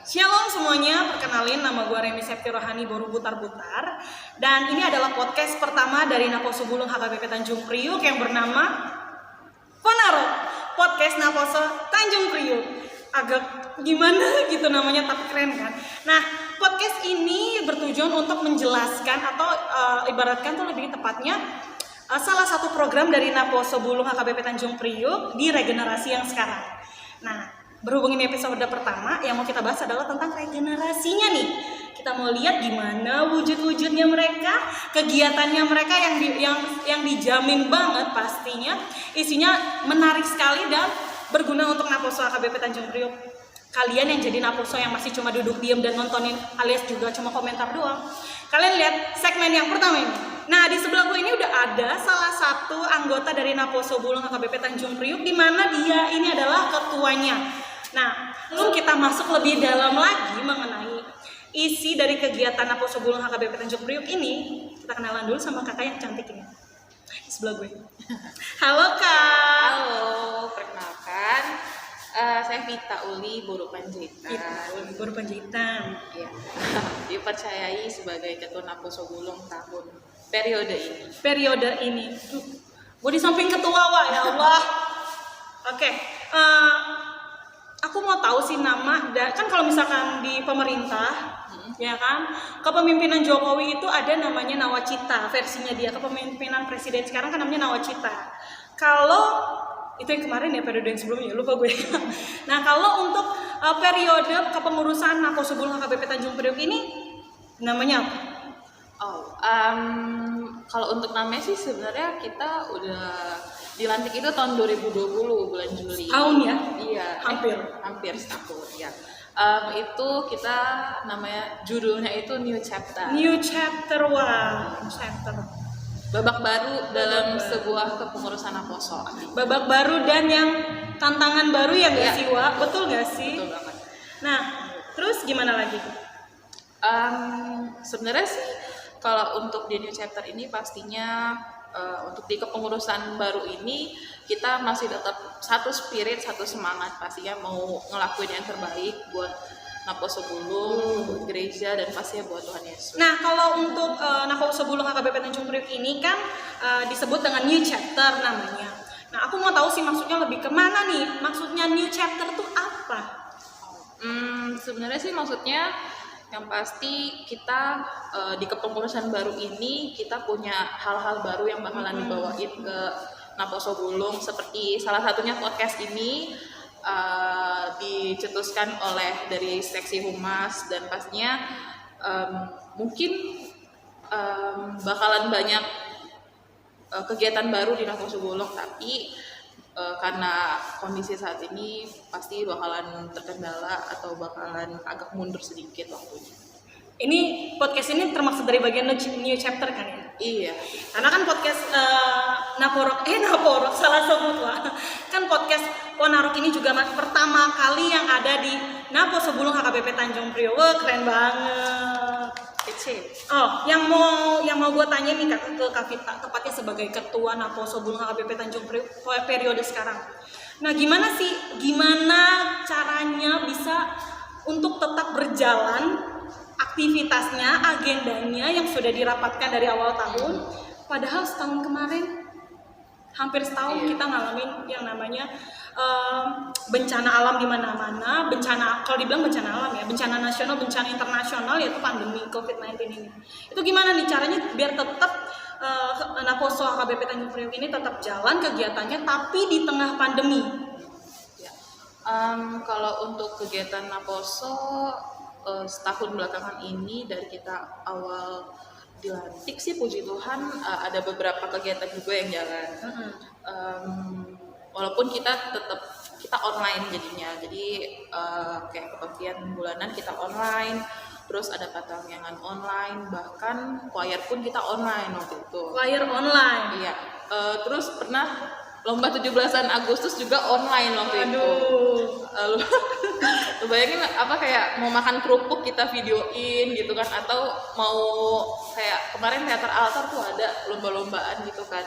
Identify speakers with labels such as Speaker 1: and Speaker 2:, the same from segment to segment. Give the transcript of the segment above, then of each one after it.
Speaker 1: Shalom semuanya, perkenalin nama gue Remi Septi Rohani Boru Butar-Butar. Dan ini adalah podcast pertama dari Naposo Bulung HKBP Tanjung Priuk yang bernama Ponarok, Podcast Naposo Tanjung Priuk. Agak gimana gitu namanya, tapi keren kan. Nah, podcast ini bertujuan untuk menjelaskan atau ibaratkan tuh lebih tepatnya salah satu program dari Naposo Bulung HKBP Tanjung Priuk di regenerasi yang sekarang. Nah, berhubung ini episode pertama, yang mau kita bahas adalah tentang regenerasinya nih. Kita mau lihat gimana wujud-wujudnya mereka, kegiatannya mereka yang dijamin banget pastinya. Isinya menarik sekali dan berguna untuk Naposo HKBP Tanjung Priuk. Kalian yang jadi Naposo yang masih cuma duduk diam dan nontonin alias juga cuma komentar doang. Kalian lihat segmen yang pertama ini. Nah, di sebelah gue ini udah ada salah satu anggota dari Naposo Bulung HKBP Tanjung Priuk, di mana dia ini adalah ketuanya. Nah, sebelum kita masuk lebih dalam lagi mengenai isi dari kegiatan Naposo Bulung HKBP Tanjung Priuk ini, kita kenalan dulu sama kakak yang cantik ini di sebelah gue. Halo Kak.
Speaker 2: Halo, perkenalkan, saya Vita Uli Boru Panjaitan.
Speaker 1: Boru Panjaitan.
Speaker 2: Ya, dipercayai sebagai ketua Naposo Bulung tahun periode ini.
Speaker 1: Gue di samping ketua, wah ya Allah. Oke. Aku mau tahu sih nama, kan kalau misalkan di pemerintah, ya kan, kepemimpinan Jokowi itu ada namanya Nawacita, versinya dia. Kepemimpinan presiden sekarang kan namanya Nawacita. Kalau itu yang kemarin ya, periode yang sebelumnya, lupa gue. Nah, kalau untuk periode kepengurusan Naposo Bulung HKBP Tanjung Priuk ini namanya apa?
Speaker 2: Kalau untuk namanya sih sebenarnya kita udah dilantik itu tahun 2020 bulan Juli.
Speaker 1: Tahun ya?
Speaker 2: Iya. Hampir setahun ya. Itu kita namanya, judulnya itu New Chapter.
Speaker 1: New Chapter, wah. Chapter.
Speaker 2: Babak baru dalam sebuah kepengurusan Naposo.
Speaker 1: Babak baru dan yang tantangan baru ya nggak sih, Wak? Betul nggak sih?
Speaker 2: Betul banget.
Speaker 1: Nah, terus gimana lagi?
Speaker 2: Sebenarnya sih kalau untuk di New Chapter ini pastinya untuk di kepengurusan baru ini kita masih tetap satu spirit, satu semangat, pastinya mau ngelakuin yang terbaik buat Naposo Bulung, buat gereja, dan pastinya buat Tuhan Yesus.
Speaker 1: Nah, kalau untuk Naposo Bulung HKBP Tanjung Priuk ini kan disebut dengan New Chapter namanya. Nah, aku mau tahu sih maksudnya lebih kemana nih? Maksudnya New Chapter tuh apa?
Speaker 2: Sebenarnya sih maksudnya yang pasti kita di kepengurusan baru ini kita punya hal-hal baru yang bakalan dibawain ke Naposo Bulung, seperti salah satunya podcast ini dicetuskan oleh dari seksi humas, dan pastinya mungkin bakalan banyak kegiatan baru di Naposo Bulung, tapi karena kondisi saat ini pasti bakalan terkendala atau bakalan agak mundur sedikit waktunya.
Speaker 1: Ini podcast ini termasuk dari bagian New Chapter kan ya?
Speaker 2: Iya.
Speaker 1: Karena kan podcast Naporok salah sebut lah. Kan podcast Ponarok ini juga pertama kali yang ada di Naposo Bulung HKBP Tanjung Priuk. Wah, keren banget. Oh, yang mau gue tanya nih ke Kak Vita, tepatnya sebagai ketua Naposo Bulung HKBP Tanjung Priuk periode sekarang. Nah, gimana caranya bisa untuk tetap berjalan aktivitasnya, agendanya yang sudah dirapatkan dari awal tahun, padahal setahun kemarin, hampir setahun kita ngalamin yang namanya bencana alam di mana-mana, bencana, kalau dibilang bencana alam ya, bencana nasional, bencana internasional, yaitu pandemi COVID-19 ini. Itu gimana nih caranya biar tetap Naposo HKBP Tanjung Priuk ini tetap jalan kegiatannya tapi di tengah pandemi?
Speaker 2: Kalau untuk kegiatan Naposo setahun belakangan ini, dari kita awal dilantik sih puji Tuhan ada beberapa kegiatan juga yang jalan. Walaupun kita online jadinya, jadi kayak kebaktian bulanan kita online, terus ada patangyangan online, bahkan choir pun kita online waktu itu.
Speaker 1: Choir online?
Speaker 2: Iya. Terus pernah lomba 17-an Agustus juga online waktu itu. Lu bayangin kayak mau makan kerupuk kita videoin gitu kan, atau mau kayak kemarin teater altar tuh ada lomba-lombaan gitu kan.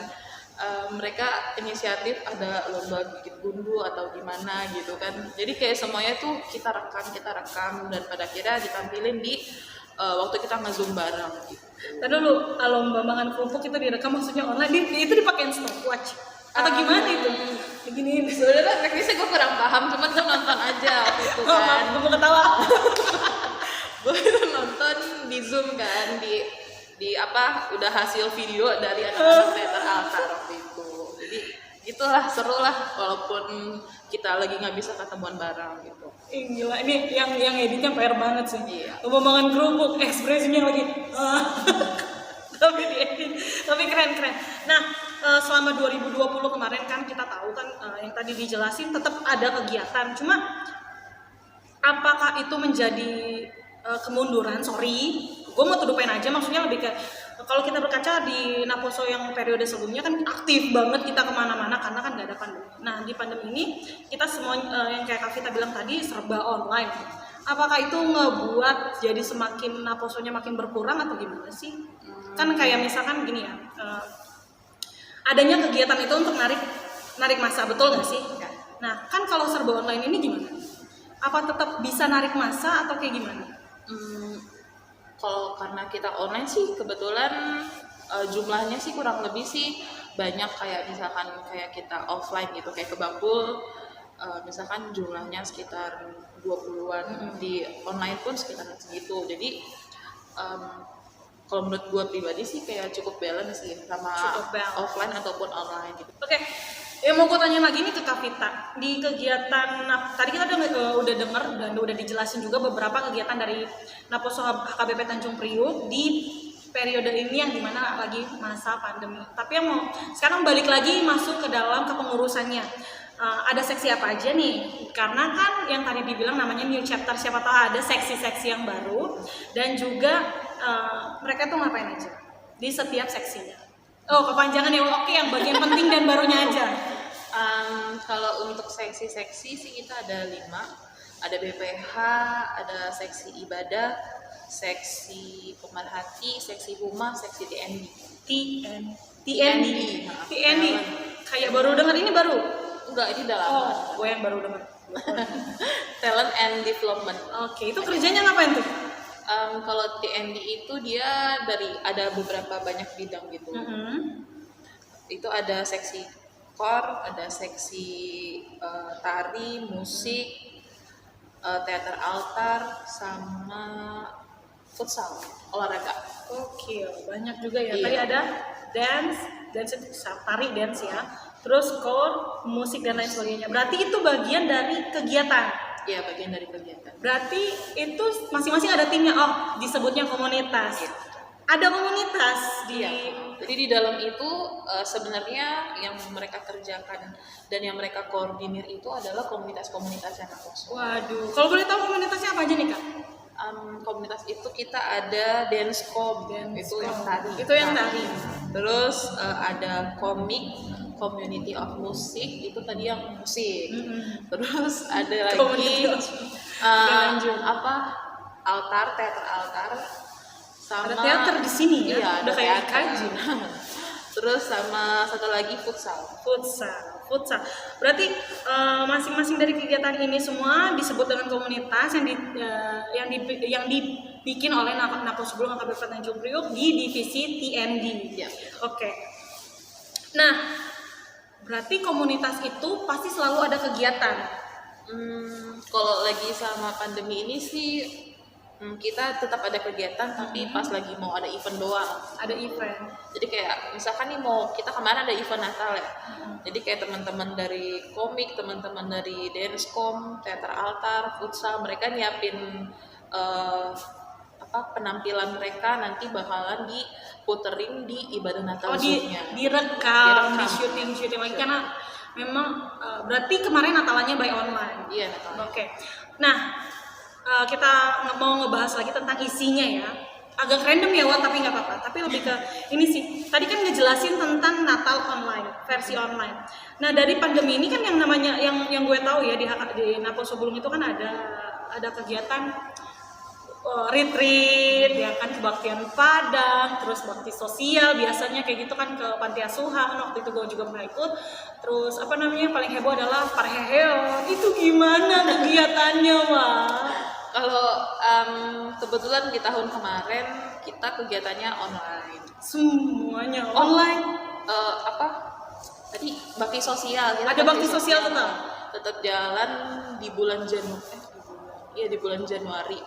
Speaker 2: mereka inisiatif ada lomba bikin gundu atau gimana gitu kan. Jadi kayak semuanya tuh kita rekam dan pada akhirnya ditampilin di waktu kita nge-zoom bareng gitu.
Speaker 1: Tadi dulu lomba makan kerupuk itu direkam maksudnya online, itu dipakein stopwatch atau gimana itu? Begini.
Speaker 2: Sebenarnya teknisnya gue kurang paham, cuman gue nonton aja waktu itu kan.
Speaker 1: Gue mau ketawa.
Speaker 2: Gue itu nonton di Zoom kan, di apa udah hasil video dari anak-anak teater altar waktu itu. Jadi gitulah, seru lah walaupun kita lagi nggak bisa ketemuan bareng gitu.
Speaker 1: Gila, ini yang editnya PR banget sih.
Speaker 2: Iya.
Speaker 1: Lomba makan kerupuk, ekspresinya lagi tapi diedit, tapi keren. Nah, selama 2020 kemarin kan kita tahu kan yang tadi dijelasin tetap ada kegiatan. Cuma apakah itu menjadi kemunduran? Sorry, gue mau tuduhin aja, maksudnya lebih ke kalau kita berkaca di Naposo yang periode sebelumnya kan aktif banget kita kemana-mana karena kan gak ada pandemi. Nah di pandemi ini kita semua yang kayak Kak Vita bilang tadi serba online. Apakah itu ngebuat jadi semakin Naposonya makin berkurang atau gimana sih? Kan kayak misalkan gini ya, adanya kegiatan itu untuk narik massa, betul nggak sih? Nah kan kalau serba online ini gimana? Apa tetap bisa narik massa atau kayak gimana?
Speaker 2: Kalau karena kita online sih kebetulan jumlahnya sih kurang lebih sih banyak, kayak misalkan kayak kita offline gitu kayak ke Bangkul misalkan jumlahnya sekitar 20-an, di online pun sekitar segitu. Jadi kalau menurut gue pribadi sih kayak cukup balance sih sama offline ataupun online gitu.
Speaker 1: Oke. Mau gue tanya lagi nih ke Kak Vita, di kegiatan tadi kita udah dengar dan udah dijelasin juga beberapa kegiatan dari Naposo HKBP Tanjung Priuk di periode ini yang dimana lagi masa pandemi. Tapi yang mau sekarang balik lagi masuk ke dalam kepengurusannya, ada seksi apa aja nih? Karena kan yang tadi dibilang namanya new chapter, siapa tahu ada seksi-seksi yang baru dan juga mereka tuh ngapain aja di setiap seksinya. Oh, kepanjangan ya, oke, yang bagian penting dan barunya aja.
Speaker 2: Kalau untuk seksi-seksi sih kita ada 5. Ada BPH, ada seksi ibadah, seksi pemerhati, seksi humas, seksi TND.
Speaker 1: TND. Kayak baru dengar, ini baru?
Speaker 2: Enggak, ini udah lama.
Speaker 1: Oh, gue yang baru dengar.
Speaker 2: Talent and Development.
Speaker 1: Oke, itu kerjanya ngapain tuh?
Speaker 2: Kalau TND itu dia ada beberapa banyak bidang gitu. Itu ada seksi core, ada seksi tari, musik, teater altar, sama futsal, olahraga.
Speaker 1: Oke, banyak juga ya.
Speaker 2: Iya.
Speaker 1: Tadi ada dance tari dance ya. Terus core, musik dan lain sebagainya. Berarti itu bagian dari kegiatan.
Speaker 2: Iya, bagian dari kegiatan.
Speaker 1: Berarti itu masing-masing ada timnya. Oh, disebutnya komunitas.
Speaker 2: Iya.
Speaker 1: Ada komunitas di.
Speaker 2: Iya. Jadi di dalam itu sebenarnya yang mereka kerjakan dan yang mereka koordinir itu adalah komunitas-komunitas yang Naposo.
Speaker 1: Waduh, kalau boleh tahu komunitasnya apa aja nih Kak?
Speaker 2: Komunitas itu kita ada Dancecom, itu yang tadi.
Speaker 1: Itu yang tadi.
Speaker 2: Terus ada komik, Community of Music, itu tadi yang musik. Terus ada lagi altar, teater altar, sama
Speaker 1: ada teater di sini ya.
Speaker 2: Iya,
Speaker 1: udah kayak IKJ.
Speaker 2: Terus sama satu lagi futsal.
Speaker 1: Berarti masing-masing dari kegiatan ini semua disebut dengan komunitas yang dibikin oleh Naposo Gulung Kabupaten Tanjung Priuk di divisi TND.
Speaker 2: Ya.
Speaker 1: Oke. Nah, berarti komunitas itu pasti selalu ada kegiatan.
Speaker 2: Kalau lagi sama pandemi ini sih kita tetap ada kegiatan, tapi pas lagi mau ada event doang.
Speaker 1: Ada event.
Speaker 2: Jadi kayak misalkan nih kita kemarin ada event Natal ya. Jadi kayak teman-teman dari komik, teman-teman dari Dancecom, teater altar, futsal, mereka nyiapin penampilan mereka nanti bakalan diputerin di ibadah Natal Zoom-nya.
Speaker 1: Direkam, di syuting lagi karena memang berarti kemarin Natalannya by online.
Speaker 2: Iya, Natal.
Speaker 1: Oke. Nah, kita mau ngebahas lagi tentang isinya ya. Agak random ya, tapi nggak apa-apa. Tapi lebih ke ini sih. Tadi kan ngejelasin tentang Natal online, versi online. Nah, dari pandemi ini kan yang namanya yang gue tahu ya di Naposo Gulung itu kan ada kegiatan retreat ya kan, kebaktian Padang, terus bakti sosial biasanya kayak gitu kan, ke panti asuhan. Waktu itu gue juga pernah ikut. Terus apa namanya, paling heboh adalah parheheon. Itu gimana kegiatannya, Wak?
Speaker 2: Kalau kebetulan di tahun kemarin kita kegiatannya online.
Speaker 1: Semuanya online.
Speaker 2: Apa tadi, bakti sosial. Kita
Speaker 1: Ada bakti sosial
Speaker 2: tetap jalan di bulan di bulan Januari.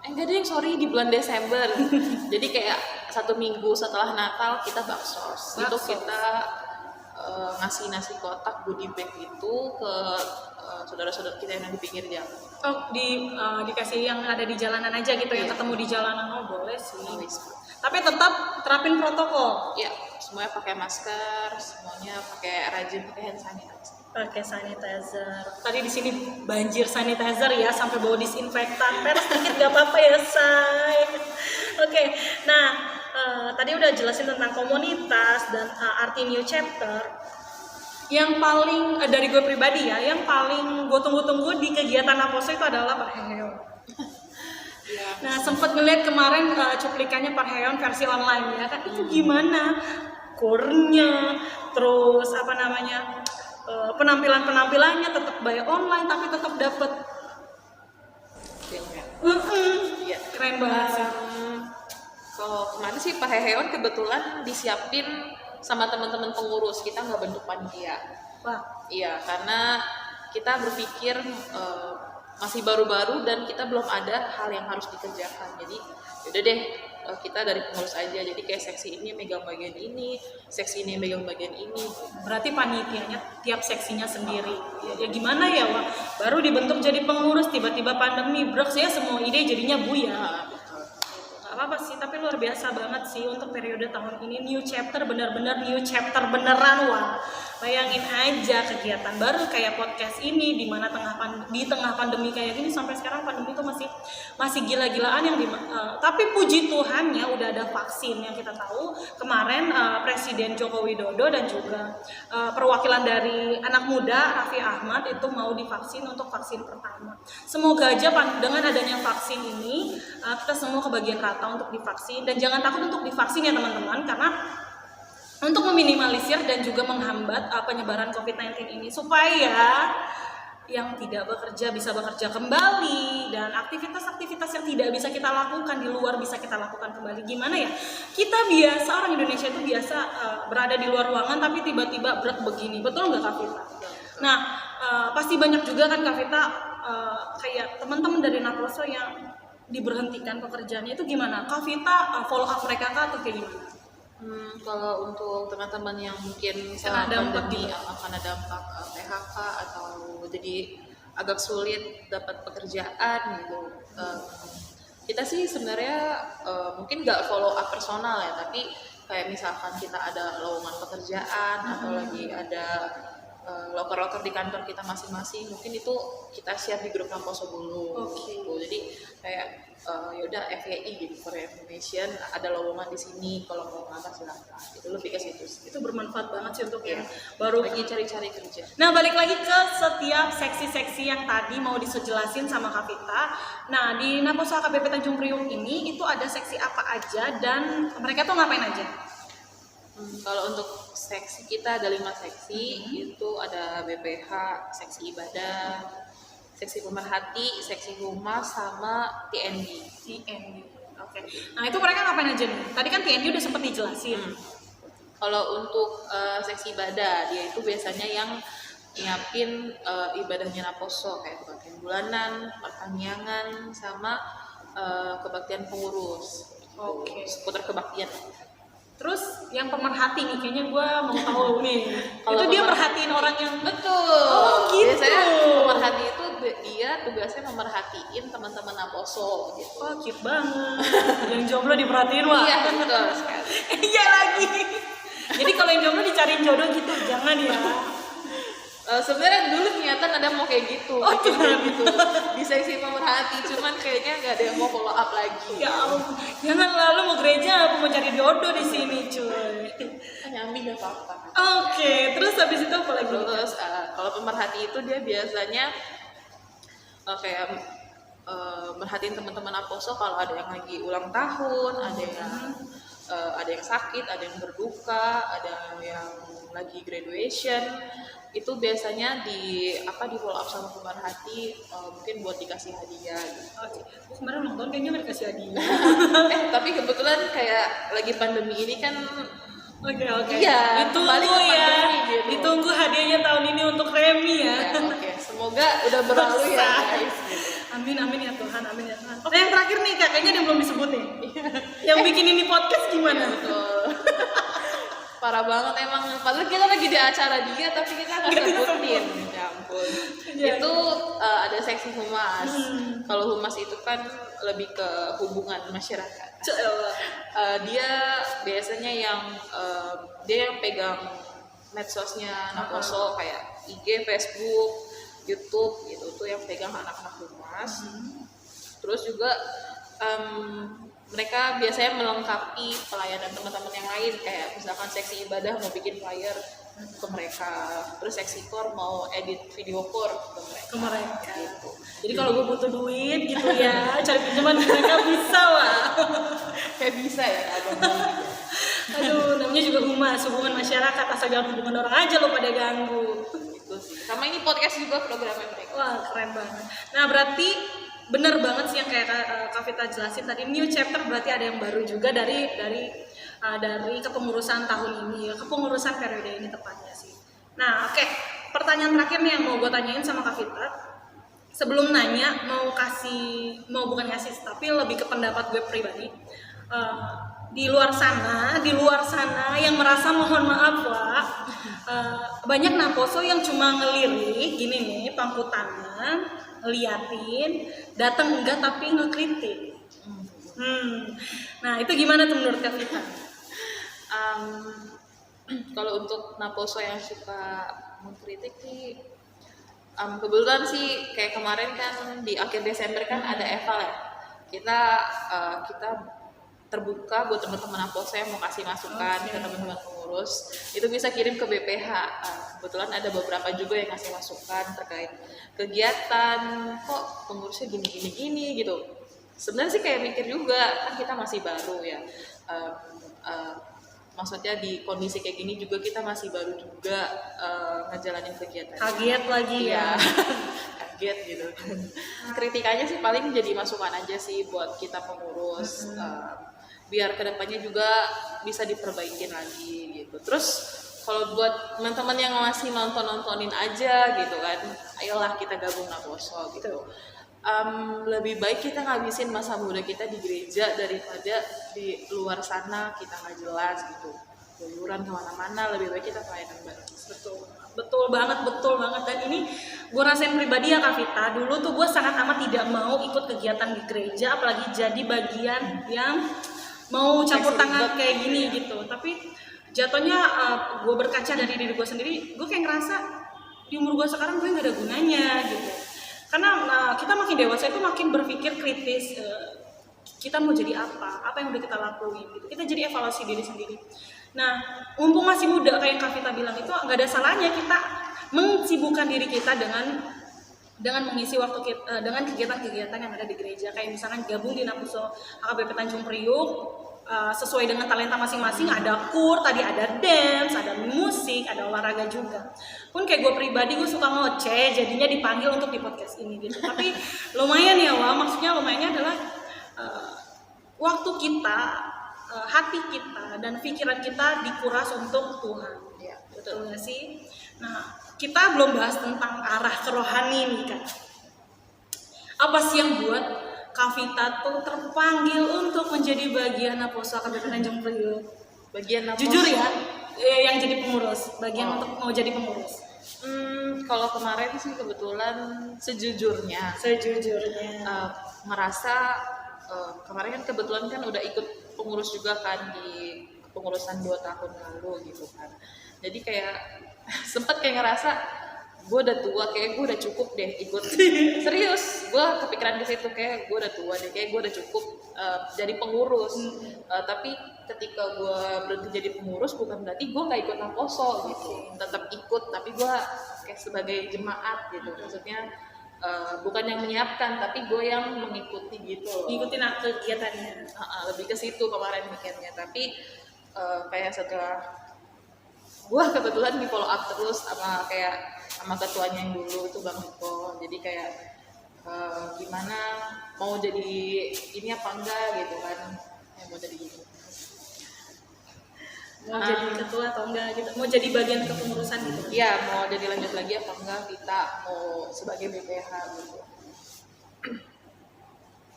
Speaker 2: Enggak deh, sorry, di bulan Desember. Jadi kayak 1 minggu setelah Natal kita baksos. Itu kita ngasih nasi kotak goodie bag itu ke saudara-saudara kita yang ada di pinggir jalan.
Speaker 1: Oh, dikasih yang ada di jalanan aja gitu, yang ketemu di jalanan. Oh, boleh sih. Tapi tetap terapin protokol.
Speaker 2: Ya, semuanya pakai masker, semuanya rajin pakai hand sanitizer.
Speaker 1: Pakai sanitizer. Tadi di sini banjir sanitizer ya, sampai bawa disinfektan. Peres dikit gak apa-apa ya, say. Oke. Nah, tadi udah jelasin tentang komunitas dan arti new chapter. Yang paling dari gue pribadi ya, yang paling gue tunggu-tunggu di kegiatan Naposo itu adalah parheheon. Nah, sempat ngeliat kemarin cuplikannya parheheon versi online ya kan, itu gimana? Core-nya, terus apa namanya, penampilannya tetap by online tapi tetap dapet.
Speaker 2: Iya.
Speaker 1: Keren banget sih.
Speaker 2: Kalau kemarin sih parheheon kebetulan disiapin sama teman-teman pengurus, kita nggak bentuk panitia.
Speaker 1: Wah.
Speaker 2: Iya, karena kita berpikir masih baru-baru dan kita belum ada hal yang harus dikerjakan. Jadi yaudah deh, kita dari pengurus aja. Jadi kayak seksi ini megang bagian ini, seksi ini megang bagian ini.
Speaker 1: Berarti panitianya tiap seksinya sendiri. Ya gimana ya, Wak? Baru dibentuk jadi pengurus, tiba-tiba pandemi, brok ya, semua ide jadinya buyar. Gak apa-apa sih, tapi luar biasa banget sih untuk periode tahun ini. New chapter, benar-benar new chapter beneran, Wak. Bayangin aja kegiatan baru kayak podcast ini di mana di tengah pandemi kayak gini, sampai sekarang pandemi itu masih gila-gilaan yang tapi puji Tuhannya udah ada vaksin. Yang kita tahu kemarin Presiden Joko Widodo dan juga perwakilan dari anak muda Raffi Ahmad itu mau divaksin untuk vaksin pertama. Semoga aja dengan adanya vaksin ini kita semua kebagian rata untuk divaksin, dan jangan takut untuk divaksin ya teman-teman, karena untuk meminimalisir dan juga menghambat penyebaran COVID-19 ini, supaya yang tidak bekerja bisa bekerja kembali, dan aktivitas-aktivitas yang tidak bisa kita lakukan di luar bisa kita lakukan kembali. Gimana ya, kita biasa, orang Indonesia itu biasa berada di luar ruangan tapi tiba-tiba berat begini, betul nggak Kak Vita? Nah, pasti banyak juga kan Kak Vita, kayak teman-teman dari Naposo yang diberhentikan pekerjaannya, itu gimana? Kak Vita follow up mereka Kak, atau kayak gimana?
Speaker 2: Kalau untuk teman-teman yang mungkin
Speaker 1: kena dampak
Speaker 2: akan ada dampak PHK atau jadi agak sulit dapat pekerjaan gitu, kita sih sebenarnya mungkin nggak follow up personal ya, tapi kayak misalkan kita ada lowongan pekerjaan atau lagi ada loker-loker di kantor kita masing-masing, mungkin itu kita share di grup Naposo dulu.
Speaker 1: Okay.
Speaker 2: Gitu. Jadi kayak yaudah FYI gitu, for information, ada lowongan di sini, kalau mau ngelamar silakan. Itu lebih ke situ.
Speaker 1: Itu bermanfaat banget sih untuk yang baru
Speaker 2: lagi cari-cari kerja.
Speaker 1: Nah, balik lagi ke setiap seksi-seksi yang tadi mau disejelasin sama Kak Vita. Nah, di Naposo AKBP Tanjung Priok ini itu ada seksi apa aja dan mereka tuh ngapain aja?
Speaker 2: Kalau untuk seksi kita ada 5 seksi, itu ada BPH, seksi ibadah, seksi pemerhati, seksi humas, sama TND.
Speaker 1: Oke. Nah, itu mereka ngapain aja nih? Tadi kan TND udah sempat dijelasin.
Speaker 2: Kalau untuk seksi ibadah, dia itu biasanya yang nyiapin ibadahnya Naposo, kayak kebaktian bulanan, pertaniangan, sama kebaktian pengurus.
Speaker 1: Oke.
Speaker 2: Seputar kebaktian.
Speaker 1: Terus yang pemerhati nih, kayaknya gue mau tahu nih.
Speaker 2: Kalau
Speaker 1: itu dia merhatiin orang yang
Speaker 2: betul.
Speaker 1: Oh, gitu.
Speaker 2: Biasanya pemerhati itu dia tugasnya memerhatiin teman-teman Naposo gitu.
Speaker 1: Oh, cute banget. Yang jomblo diperhatiin, Wak.
Speaker 2: Iya, betul sekali.
Speaker 1: Iya lagi. Jadi kalau yang jomblo dicariin jodoh gitu, jangan ya.
Speaker 2: Sebenarnya dulu niatan ada mau kayak gitu, gitu di seksi pemerhati, cuman kayaknya nggak ada yang mau follow up lagi.
Speaker 1: Ya ampun, jangan lalu mau gereja, mau cari jodoh di sini, cuy.
Speaker 2: Nyambi nggak apa-apa.
Speaker 1: Oke, terus habis itu apa lagi?
Speaker 2: Terus kalau pemerhati itu dia biasanya kayak merhatiin teman-teman Aposo kalau ada yang lagi ulang tahun, ada yang sakit, ada yang berduka, ada yang lagi graduation. Itu biasanya di follow up sama pemerhati, mungkin buat dikasih hadiah gitu.
Speaker 1: Oke. Kemarin ulang tahun kayaknya nggak dikasih hadiah.
Speaker 2: Tapi kebetulan kayak lagi pandemi ini kan.
Speaker 1: Oke.
Speaker 2: Iya,
Speaker 1: Ditunggu ya.
Speaker 2: Gitu.
Speaker 1: Ditunggu hadiahnya tahun ini untuk Remi ya.
Speaker 2: Oke. Semoga udah berlalu ya guys. Gitu.
Speaker 1: Amin ya Tuhan, amin ya Tuhan. Nah, yang terakhir nih Kak, kayaknya yang belum disebut nih. Yang bikin ini podcast gimana?
Speaker 2: Betul. Parah banget emang. Padahal kita lagi di acara dia tapi kita nggak sebutin. Ya ampun. Itu ada seksi humas. Kalau humas itu kan lebih ke hubungan masyarakat. Dia biasanya dia yang pegang medsosnya Naposo kayak IG, Facebook, YouTube gitu tuh yang pegang anak-anak humas. Terus juga mereka biasanya melengkapi pelayanan teman-teman yang lain kayak misalkan seksi ibadah mau bikin flyer ke mereka, terus seksi core mau edit video core ke mereka. Gitu.
Speaker 1: Jadi kalau gue butuh duit gitu ya, cari pinjaman mereka bisa lah.
Speaker 2: Kayak bisa ya abang.
Speaker 1: Aduh, namanya juga humas, hubungan masyarakat, asal jangan hubungan orang aja lo pada ganggu.
Speaker 2: Itu sih. Sama ini podcast juga programnya mereka.
Speaker 1: Wah, keren banget. Nah, berarti bener banget sih yang kayak Kak Vita jelasin tadi, new chapter berarti ada yang baru juga dari kepengurusan tahun ini ya, kepengurusan periode ini tepatnya sih. Nah, oke. Pertanyaan terakhir nih yang mau gue tanyain sama Kak Vita. Sebelum nanya, mau bukan ngasih, tapi lebih ke pendapat gue pribadi. Di luar sana yang merasa mohon maaf Pak, banyak Naposo yang cuma ngelirik gini nih, pangku tangan, ngeliatin, datang enggak tapi ngekritik. Nah itu gimana tuh menurut Kak Vita?
Speaker 2: Kalau untuk Naposo yang suka mengkritik sih, kebetulan sih kayak kemarin kan di akhir Desember kan ada eval ya, kita terbuka buat teman-teman Naposo yang mau kasih masukan ke teman-teman pengurus, itu bisa kirim ke BPH. Kebetulan ada beberapa juga yang ngasih masukan terkait kegiatan, kok pengurusnya gini gitu. Sebenarnya sih kayak mikir juga, kan kita masih baru ya. Maksudnya di kondisi kayak gini juga kita masih baru juga ngejalanin kegiatan.
Speaker 1: Kaget lagi ya.
Speaker 2: Kaget gitu. Kritikannya sih paling jadi masukan aja sih buat kita pengurus. Biar kedepannya juga bisa diperbaikin lagi gitu. Terus kalau buat teman-teman yang masih nontonin aja gitu kan, ayolah kita gabung Naposo gitu. Lebih baik kita ngabisin masa muda kita di gereja daripada di luar sana kita nggak jelas gitu, keluyuran kemana-mana. Lebih baik kita pelayanan bareng.
Speaker 1: Betul banget. Dan ini gue rasain pribadi ya Kak Vita, dulu tuh gue sangat amat tidak mau ikut kegiatan di gereja, apalagi jadi bagian yang mau campur tangan kayak gini gitu. Tapi jatuhnya gue berkaca dari diri gue sendiri, gue kayak ngerasa di umur gue sekarang gue nggak ada gunanya gitu. Karena kita makin dewasa itu makin berpikir kritis, kita mau jadi apa yang udah kita lakuin gitu. Kita jadi evaluasi diri sendiri. Nah, mumpung masih muda kayak Kak Vita bilang itu nggak ada salahnya kita mensibukkan diri kita dengan mengisi waktu kita, dengan kegiatan-kegiatan yang ada di gereja, kayak misalkan gabung di Naposo HKBP Tanjung Priuk, sesuai dengan talenta masing-masing. Ada kur, tadi ada dance, ada musik, ada olahraga juga. Pun kayak gue pribadi, gue suka ngoceh, jadinya dipanggil untuk di podcast ini gitu. Tapi lumayan ya Wah, maksudnya lumayannya adalah waktu kita, hati kita, dan pikiran kita dikuras untuk Tuhan.
Speaker 2: Ya,
Speaker 1: betul nggak sih? Nah, kita belum bahas tentang arah kerohani nih Kak. Apa sih yang buat Kak Vita tuh terpanggil untuk menjadi bagian Naposo HKBP Tanjung Priuk?
Speaker 2: Bagian Naposo.
Speaker 1: Jujur ya, yang jadi pengurus, bagian untuk mau jadi pengurus.
Speaker 2: Kalau kemarin sih kebetulan sejujurnya merasa kemarin kan kebetulan kan udah ikut pengurus juga kan di pengurusan 2 tahun lalu gitu kan. Jadi kayak sempet kayak ngerasa gue udah tua, kayak gue udah cukup deh ikut. Serius, gue kepikiran ke situ, kayak gue udah tua deh, kayak gue udah cukup jadi pengurus. Tapi ketika gue berhenti jadi pengurus bukan berarti gue nggak ikut Naposo gitu, tetap ikut, tapi gue kayak sebagai jemaat gitu. Maksudnya bukan yang menyiapkan tapi gue yang mengikuti gitu loh.
Speaker 1: Ngikutin kegiatannya.
Speaker 2: Lebih ke situ kemarin mikirnya, tapi kayak setelah gue kebetulan di follow up terus sama ketuanya yang dulu itu Bang Niko, jadi kayak gimana mau jadi ini apa enggak gitu kan, mau jadi gitu.
Speaker 1: Mau jadi ketua atau enggak gitu, mau jadi bagian kepengurusan gitu.
Speaker 2: Iya, mau jadi lanjut lagi apa enggak, kita mau sebagai BPH gitu.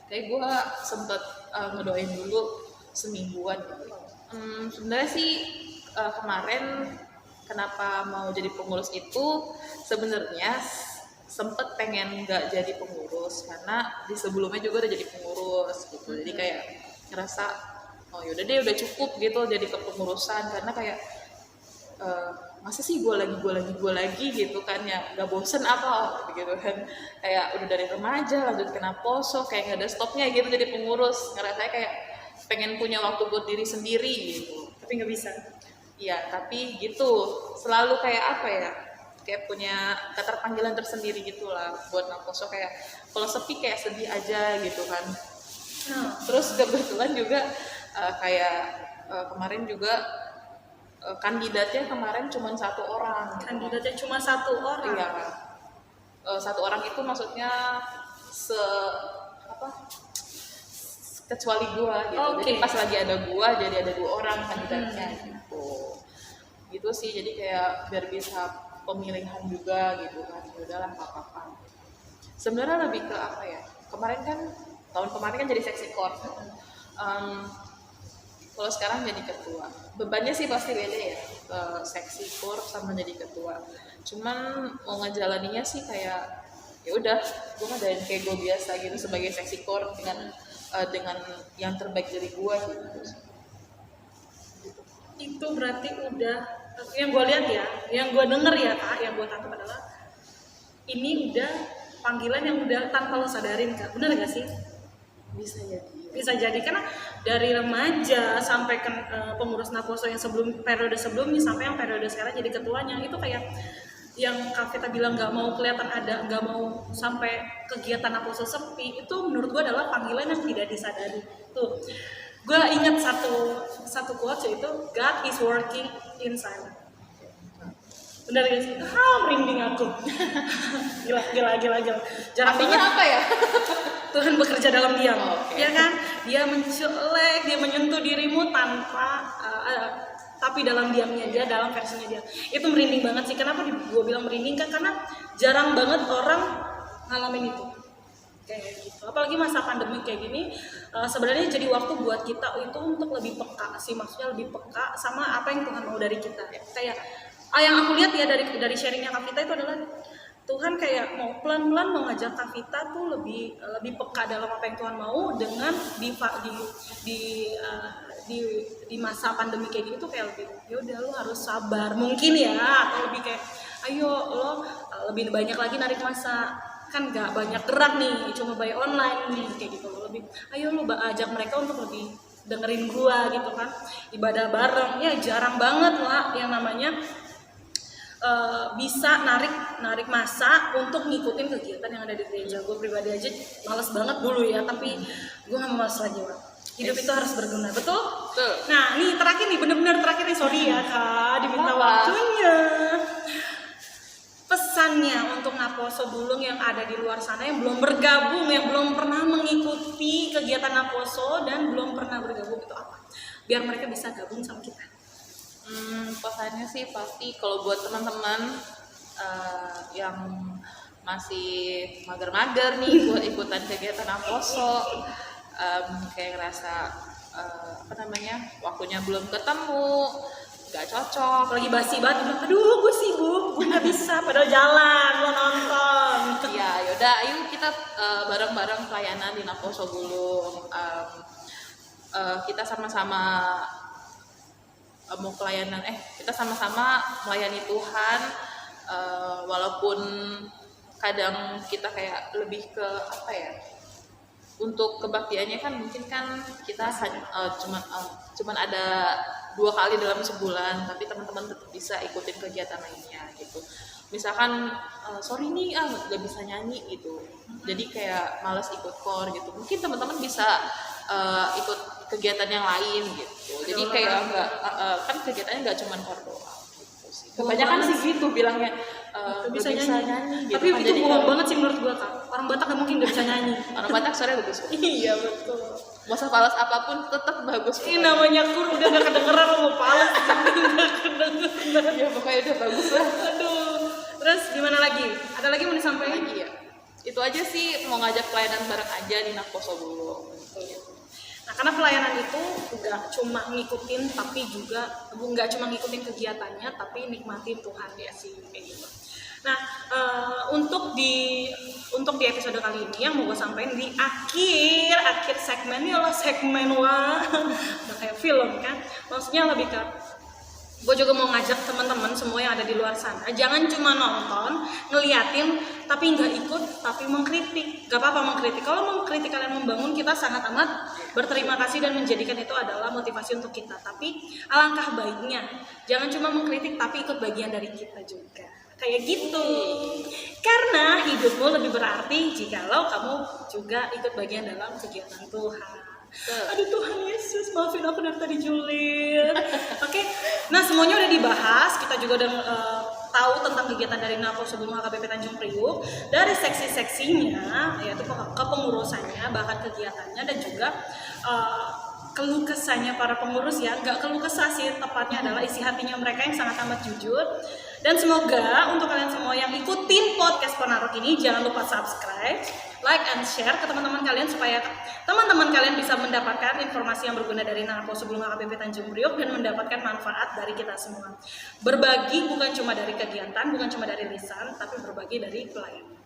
Speaker 2: Kayak gue sempet ngedoain dulu semingguan gitu. Sebenarnya sih kemarin kenapa mau jadi pengurus itu sebenarnya sempet pengen nggak jadi pengurus karena di sebelumnya juga udah jadi pengurus gitu. Jadi kayak ngerasa oh yaudah deh udah cukup gitu jadi kepengurusan, karena kayak masa sih gue lagi gitu kan, ya nggak bosen apa gitu kan, kayak udah dari remaja lanjut ke Naposo kayak nggak ada stopnya gitu jadi pengurus, ngerasa kayak pengen punya waktu buat diri sendiri gitu,
Speaker 1: Tapi nggak bisa.
Speaker 2: iya tapi gitu selalu kayak apa ya, kayak punya keterpanggilan tersendiri gitulah buat Naposo, kayak kalau sepi kayak sedih aja gitu kan. Terus kebetulan juga kemarin juga kandidatnya kemarin cuma 1 orang.
Speaker 1: Kandidatnya cuma 1 orang.
Speaker 2: Iya. 1 orang itu maksudnya kecuali gua gitu.
Speaker 1: Okay.
Speaker 2: Jadi pas lagi ada gua jadi ada 2 orang kandidatnya gitu. Gitu sih, jadi kayak biar bisa pemilihan juga gitu kan. Udahlah enggak apa-apa. Sebenarnya lebih ke apa ya? Tahun kemarin kan jadi seksi kor. Kalau sekarang jadi ketua, bebannya sih pasti beda ya, seksi kor sama jadi ketua. Cuman mau ngejalaninya sih kayak ya udah, gue ngadain kayak gue biasa gitu sebagai seksi kor dengan yang terbaik dari gue gitu.
Speaker 1: Itu berarti udah, yang gue lihat ya, yang gue denger ya Kak, yang gue tangkap adalah ini udah panggilan yang udah tanpa lo sadarin Kak, bener gak sih? Bisa jadi karena dari remaja sampai ke pengurus Naposo yang periode sebelumnya sampai yang periode sekarang jadi ketuanya, itu kayak yang Kak Vita bilang nggak mau kelihatan ada, nggak mau sampai kegiatan Naposo sepi, itu menurut gue adalah panggilan yang tidak disadari. Tuh, gue ingat satu quotes yaitu God is working in silence. Benar gak sih? Merinding aku. Gila.
Speaker 2: Artinya apa ya?
Speaker 1: Tuhan bekerja dalam diam,
Speaker 2: Okay.
Speaker 1: ya kan? Dia menculik, dia menyentuh dirimu tanpa, tapi dalam diamnya dia, dalam versinya dia. Itu merinding banget sih. Kenapa gue bilang merinding kan? Karena jarang banget orang ngalamin itu. Kayak gitu. Apalagi masa pandemi kayak gini, sebenarnya jadi waktu buat kita itu untuk lebih peka sih, maksudnya lebih peka sama apa yang Tuhan mau dari kita. Kayak yang aku lihat ya dari sharingnya Kak Vita itu adalah Tuhan kayak mau pelan-pelan mau ngajak Kak Vita tuh lebih peka dalam apa yang Tuhan mau, dengan di masa pandemi kayak gini tuh kayak lebih ya udah lo harus sabar mungkin ya, atau lebih kayak ayo lo lebih banyak lagi narik masa, kan nggak banyak gerak nih, cuma by online nih kayak gitu, lo lebih ayo lo ajak mereka untuk lebih dengerin gua gitu kan, ibadah bareng ya jarang banget lah yang namanya bisa narik masa untuk ngikutin kegiatan yang ada di gereja. Gue pribadi aja males banget dulu ya, tapi gue gak mau males lagi Wak. Hidup itu harus berguna, betul? Nah nih terakhir nih, bener-bener terakhir nih, sorry ya Kak, diminta waktunya. Pesannya untuk Naposo Bulung yang ada di luar sana, yang belum bergabung, yang belum pernah mengikuti kegiatan Naposo dan belum pernah bergabung, itu apa? Biar mereka bisa gabung sama kita.
Speaker 2: Pesannya sih pasti kalau buat teman-teman yang masih mager-mager nih buat ikutan kegiatan Naposo, kayak ngerasa waktunya belum ketemu, nggak cocok,
Speaker 1: Lagi basi banget, aduh gue sibuk, gue nggak bisa, padahal jalan, lo nonton.
Speaker 2: Ya yaudah, ayo kita bareng-bareng pelayanan di Naposo Bulung. Kita sama-sama mau pelayanan, kita sama-sama melayani Tuhan, walaupun kadang kita kayak lebih ke apa ya, untuk kebaktiannya kan mungkin kan kita cuman ada 2 kali dalam sebulan, tapi teman-teman tetap bisa ikutin kegiatan lainnya gitu. misalkan sorry nih nggak bisa nyanyi gitu, jadi kayak malas ikut core gitu, mungkin teman-teman bisa ikut kegiatan yang lain gitu, jadi kayak nggak kan kegiatannya nggak cuma core doang gitu sih. Kebanyakan sih gitu bilangnya
Speaker 1: bisa nyanyi
Speaker 2: gitu
Speaker 1: tapi
Speaker 2: kan.
Speaker 1: itu
Speaker 2: Jadi
Speaker 1: bohong banget sih menurut gua, Kak. Orang Batak nggak mungkin nggak bisa nyanyi.
Speaker 2: orang Batak suaranya bagus kok.
Speaker 1: Iya betul.
Speaker 2: Mau sefalas apapun tetap bagus.
Speaker 1: Ini namanya kur udah gak kedengeran lo mau pales nggak kedengeran.
Speaker 2: Ya pokoknya udah bagus lah.
Speaker 1: Aduh. Terus gimana lagi? Ada lagi mau disampaikan?
Speaker 2: Lagi ya. Itu aja sih, mau ngajak pelayanan bareng aja di Nakposo Bulung.
Speaker 1: Nah, karena pelayanan itu nggak cuma ngikutin tapi juga nggak cuma ngikutin kegiatannya tapi nikmatin Tuhan ya sih kayak gitu. Nah, untuk di episode kali ini yang mau gue sampaikan di akhir segmen ini adalah segmen wah udah kayak film kan, maksudnya lebih ke gue juga mau ngajak teman-teman semua yang ada di luar sana, jangan cuma nonton ngeliatin tapi nggak ikut, tapi mengkritik. Gak apa-apa mengkritik, kalau mengkritik kalian membangun, kita sangat amat berterima kasih dan menjadikan itu adalah motivasi untuk kita. Tapi alangkah baiknya jangan cuma mengkritik tapi ikut bagian dari kita juga, kayak gitu. Karena hidupmu lebih berarti jikalau kamu juga ikut bagian dalam kegiatan Tuhan. Aduh Tuhan Yesus, maafin aku dari tadi julid. Oke, nah semuanya udah dibahas. Kita juga udah tahu tentang kegiatan dari Nakposo Bulung HKBP Tanjung Priuk, dari seksi-seksinya, yaitu kepengurusannya, bahkan kegiatannya, dan juga keluh kesahnya para pengurus ya. Nggak keluh kesah sih, tepatnya adalah isi hatinya mereka yang sangat amat jujur. Dan semoga untuk kalian semua yang ikutin podcast Penarok ini, jangan lupa subscribe, like, and share ke teman-teman kalian supaya teman-teman kalian bisa mendapatkan informasi yang berguna dari Nakposo Bulung HKBP Tanjung Priok dan mendapatkan manfaat dari kita semua. Berbagi bukan cuma dari kegiatan, bukan cuma dari lisan, tapi berbagi dari pelayanan.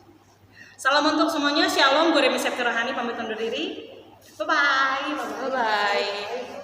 Speaker 1: Salam untuk semuanya, shalom, gue Remi Septi Rohani, pamit undur diri. Bye-bye.
Speaker 2: Bye-bye.